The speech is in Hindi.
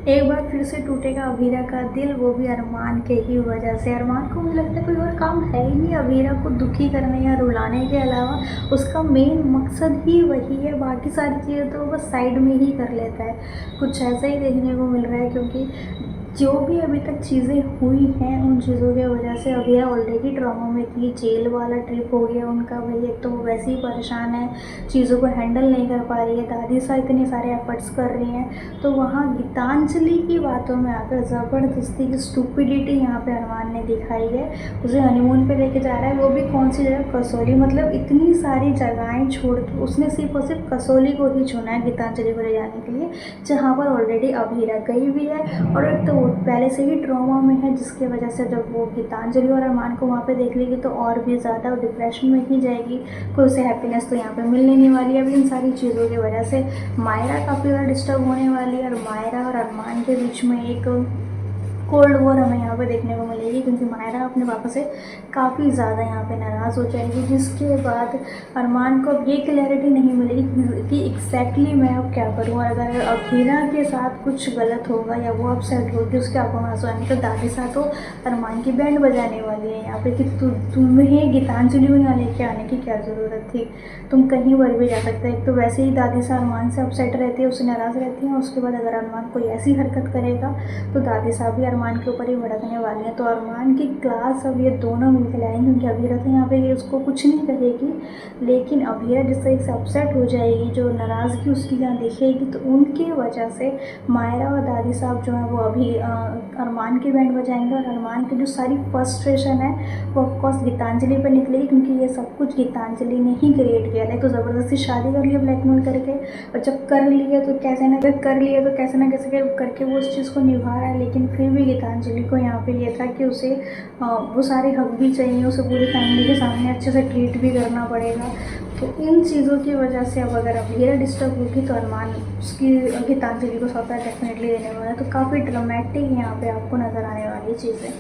एक बार फिर से टूटेगा अभीरा का दिल, वो भी अरमान के ही वजह से। अरमान को मुझे लगता है कोई और काम है ही नहीं अभीरा को दुखी करने या रुलाने के अलावा। उसका मेन मकसद ही वही है, बाकी सारी चीज़ें तो वो बस साइड में ही कर लेता है। कुछ ऐसा ही देखने को मिल रहा है, क्योंकि जो भी अभी तक चीज़ें हुई हैं उन चीज़ों की वजह से अभीरा ऑलरेडी ट्रॉमा में थी। जेल वाला ट्रिप हो गया उनका, भाई एक तो वो वैसे ही परेशान है, चीज़ों को हैंडल नहीं कर पा रही है। दादी सा इतने सारे एफर्ट्स कर रही हैं, तो वहाँ गीतांजलि की बातों में आकर ज़बरदस्ती की स्टूपिडिटी यहाँ पे अरमान ने दिखाई है। उसे हनीमून पे लेके जा रहा है, वो भी कौन सी जगह, कसौली। मतलब इतनी सारी जगहें छोड़ के उसने सिर्फ और सिर्फ कसौली को ही चुना है गीतांजलि को ले जाने के लिए, जहाँ पर ऑलरेडी अभीरा गई भी है और एक तो वो पहले से ही ट्रॉमा में है, जिसकी वजह से जब वो गीतांजलि और अरमान को वहाँ पे देख लेगी तो और भी ज़्यादा डिप्रेशन में ही जाएगी। कोई उसे हैप्पीनेस तो यहाँ पे मिलने नहीं वाली है। अभी इन सारी चीज़ों की वजह से मायरा काफ़ी ज़्यादा डिस्टर्ब होने वाली है, और मायरा और अरमान के बीच में एक कोल्ड वॉर हमें यहाँ पे देखने को मिलेगी, क्योंकि मायरा अपने पापा से काफ़ी ज़्यादा यहाँ पे नाराज़ हो जाएगी, जिसके बाद अरमान को अब ये क्लैरिटी नहीं मिलेगी कि एग्जैक्टली मैं अब क्या करूँ। और अगर अभीरा के साथ कुछ गलत होगा या वो अपसेट होगी, उसके आंखों में आंसू आएंगे, तो दादी सा तो अरमान की बैंड बजाने वाली है यहाँ पे कि तुम्हें गीतांजलि को यहाँ लेके आने की क्या ज़रूरत थी, तुम कहीं पर भी जा सकते हैं। एक तो वैसे ही दादी सा अरमान से अपसेट रहती है, उससे नाराज़ रहती है, उसके बाद अगर अरमान कोई ऐसी हरकत करेगा तो दादी साहब भी अरमान के ऊपर ही भड़कने वाली हैं। तो अरमान की क्लास अब ये दोनों मिलकर लाएंगे, क्योंकि अभीरा तो यहाँ पे ये उसको कुछ नहीं कहेगी, लेकिन अभीरा जिस तरीके से अपसेट हो जाएगी, जो नाराज़गी उसकी यहाँ दिखेगी, तो उनकी वजह से मायरा और दादी साहब जो है वो अभी अरमान की बैंड बजाएंगे, और अरमान की जो सारी फ्रस्ट्रेशन है वो ऑफकोर्स गीतांजलि पर निकलेगी, क्योंकि ये सब कुछ गीतांजलि ने ही क्रिएट किया है। तो ज़बरदस्ती शादी कर लिया ब्लैकमेल करके, और जब कर लिया तो कैसे ना कैसे करके वो उस चीज़ को निभा रहा है, लेकिन फिर भी गीतांजलि को यहाँ पे ये था कि उसे वो सारे हक भी चाहिए, उसे पूरी फैमिली के सामने अच्छे से ट्रीट भी करना पड़ेगा। तो इन चीज़ों की वजह से अब अगर अभीरा डिस्टर्ब होगी तो अरमान उसकी गीतांजलि को सौंपा डेफिनेटली देने वाला है। तो काफ़ी ड्रामेटिक यहाँ पे आपको नज़र आने वाली चीज़ है।